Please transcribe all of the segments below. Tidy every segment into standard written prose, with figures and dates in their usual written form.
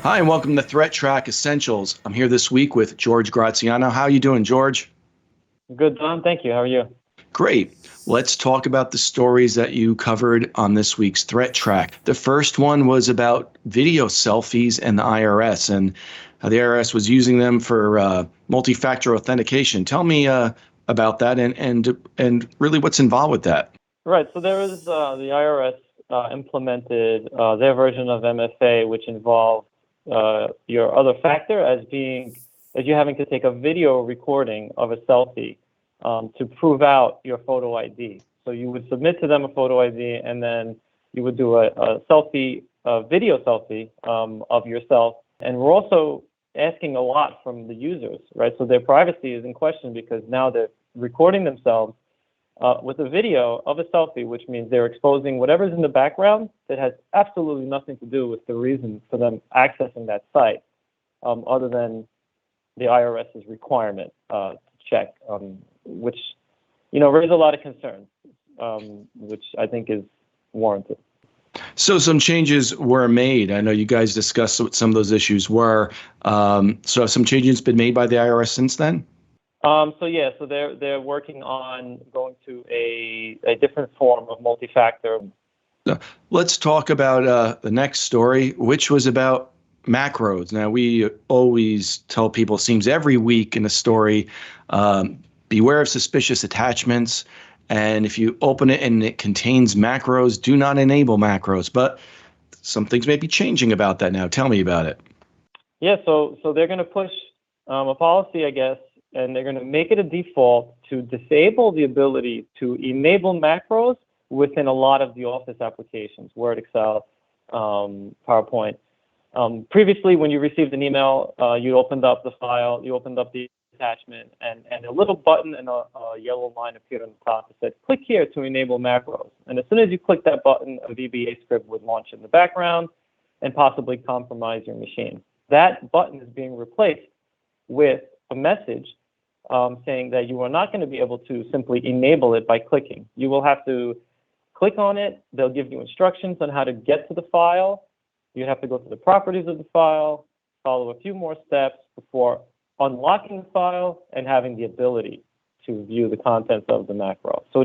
Hi, and welcome to ThreatTraq Essentials. I'm here this week with George Graziano. How are you doing, George? Good, Don. Thank you. How are you? Great. Let's talk about the stories that you covered on this week's ThreatTraq. The first one was about video selfies and the IRS and how the IRS was using them for multi-factor authentication. Tell me about that and really what's involved with that. Right. So there was the IRS implemented their version of MFA, which involved your other factor as you having to take a video recording of a selfie to prove out your photo ID. So you would submit to them a photo ID, and then you would do a selfie, a video selfie of yourself. And we're also asking a lot from the users, right? So their privacy is in question because now they're recording themselves with a video of a selfie, which means they're exposing whatever's in the background that has absolutely nothing to do with the reason for them accessing that site, other than the IRS's requirement to check, which raises a lot of concerns, which I think is warranted. So some changes were made. I know you guys discussed what some of those issues were. So have some changes been made by the IRS since then? So they're working on going to a different form of multi-factor. Let's talk about the next story, which was about macros. Now, we always tell people, seems every week in a story, beware of suspicious attachments. And if you open it and it contains macros, do not enable macros. But some things may be changing about that now. Tell me about it. Yeah, so they're going to push a policy, I guess, and they're going to make it a default to disable the ability to enable macros within a lot of the Office applications, Word, Excel, PowerPoint. Previously, when you received an email, you opened up the file, you opened up the attachment, and a little button and a yellow line appeared on the top that said, click here to enable macros. And as soon as you click that button, a VBA script would launch in the background and possibly compromise your machine. That button is being replaced with a message saying that you are not going to be able to simply enable it by clicking. You will have to click on it. They'll give you instructions on how to get to the file. You have to go to the properties of the file, follow a few more steps before unlocking the file and having the ability to view the contents of the macro. So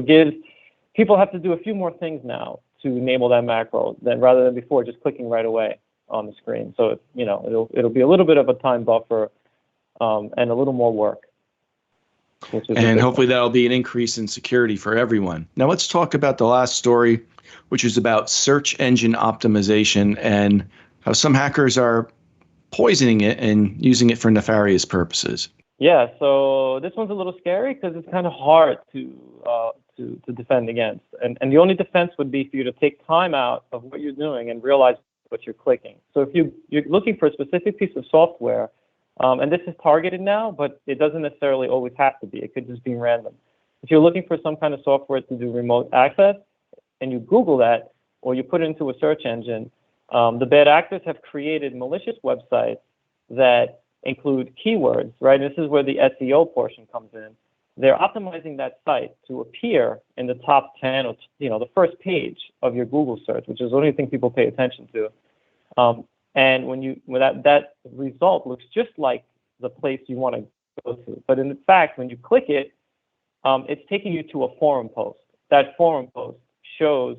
people have to do a few more things now to enable that macro rather than before just clicking right away on the screen. So it'll be a little bit of a time buffer and a little more work. And hopefully that'll be an increase in security for everyone. Now let's talk about the last story, which is about search engine optimization and how some hackers are poisoning it and using it for nefarious purposes. Yeah, so this one's a little scary because it's kind of hard to defend against. And the only defense would be for you to take time out of what you're doing and realize what you're clicking. So if you're looking for a specific piece of software, and this is targeted now, but it doesn't necessarily always have to be. It could just be random. If you're looking for some kind of software to do remote access and you Google that or you put it into a search engine, the bad actors have created malicious websites that include keywords, right? This is where the SEO portion comes in. They're optimizing that site to appear in the top 10 or the first page of your Google search, which is the only thing people pay attention to. And when that result looks just like the place you want to go to, but in fact, when you click it, it's taking you to a forum post. That forum post shows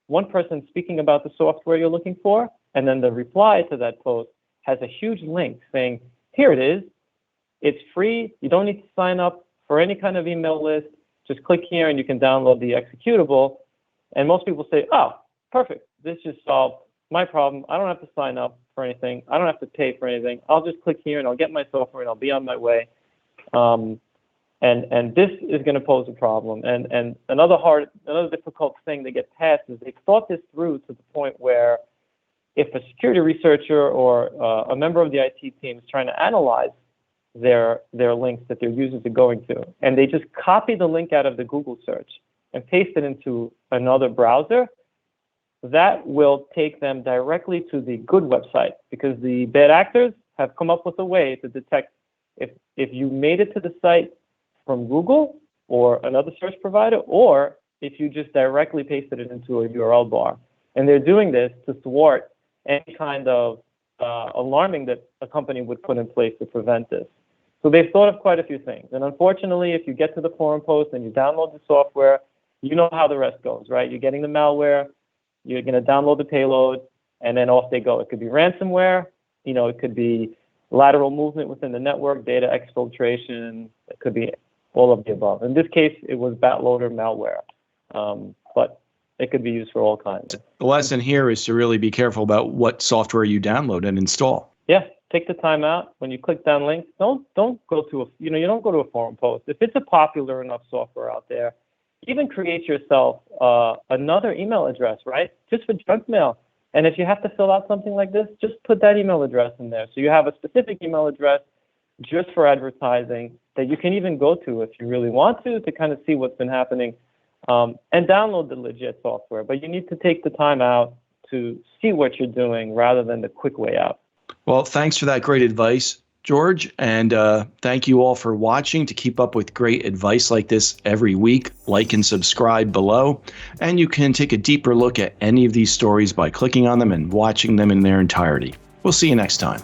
one person speaking about the software you're looking for, and then the reply to that post has a huge link saying, here it is, it's free, you don't need to sign up for any kind of email list, just click here and you can download the executable. And most people say, oh, perfect, this just solved my problem. I don't have to sign up for anything. I don't have to pay for anything. I'll just click here and I'll get my software and I'll be on my way. And this is going to pose a problem. And another difficult thing to get past is they've thought this through to the point where if a security researcher or a member of the IT team is trying to analyze their links that their users are going to, and they just copy the link out of the Google search and paste it into another browser, that will take them directly to the good website, because the bad actors have come up with a way to detect if you made it to the site from Google or another search provider, or if you just directly pasted it into a URL bar. And they're doing this to thwart any kind of alarming that a company would put in place to prevent this. So they've thought of quite a few things. And unfortunately, if you get to the forum post and you download the software, you know how the rest goes, right? You're getting the malware, you're going to download the payload, and then off they go. It could be ransomware, it could be lateral movement within the network, data exfiltration, it could be all of the above. In this case, it was bootloader malware, but it could be used for all kinds. The lesson here is to really be careful about what software you download and install. Yeah, take the time out. When you click down links, don't go to you don't go to a forum post. If it's a popular enough software out there, even create yourself another email address, right? Just for junk mail. And if you have to fill out something like this, just put that email address in there. So you have a specific email address just for advertising that you can even go to if you really want to kind of see what's been happening, and download the legit software. But you need to take the time out to see what you're doing rather than the quick way out. Well, thanks for that great advice, George. And thank you all for watching. To keep up with great advice like this every week, like and subscribe below. And you can take a deeper look at any of these stories by clicking on them and watching them in their entirety. We'll see you next time.